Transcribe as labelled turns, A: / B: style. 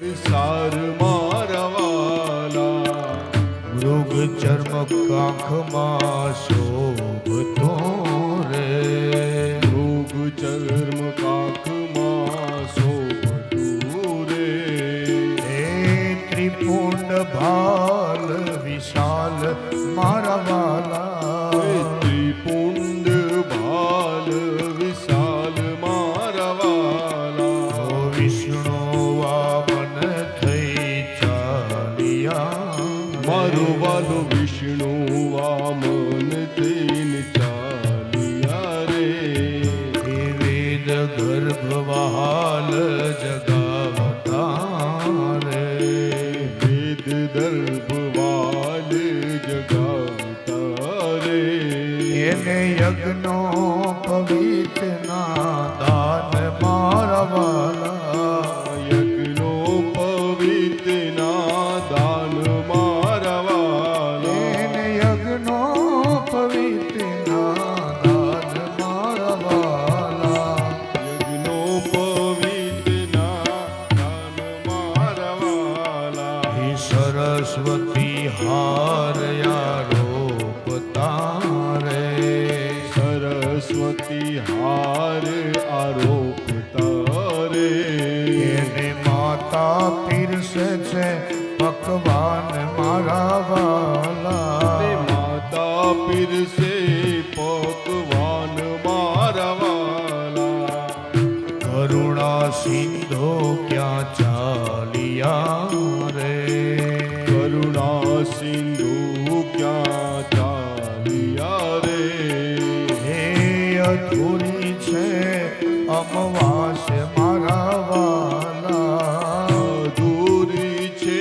A: સાર મારા વાલા
B: મૃગ ચર્મ કાંખમાં શોભતો રે,
A: મૃગ ચર્મ કાંખમાં શોભતું રે,
B: હે ત્રિપુંડ ભાલ વિશાલ મારા વાલા,
A: ત્રિપુંડ ભાલ વિશાલ મારા વાલા,
B: વિષ્ણુ વામન થઈ ચાલિયા,
A: મારું વાલું વિષ્ણુ વામન થઈને ચાલ્યા રે,
B: હે વેદ ગર્ભ વહાલ જગાવતા રે,
A: વેદ દર્ભવાલ જગાવતા રે,
B: એને યજ્ઞો પવિત્રના દાન મારા વાલા,
A: યજ્ઞો પવિત્રના દાન મારા વાલા,
B: એને યજ્ઞો પવિત્રના દાન મારા વાલા,
A: યજ્ઞો પવિત્રના દાન મારા વાલા,
B: હે સરસ્વતી હાર આરોપતા રે,
A: સરસ્વતી હાર આરોપતા રે,
B: એને માતા પીરસે છે પકવાન મારા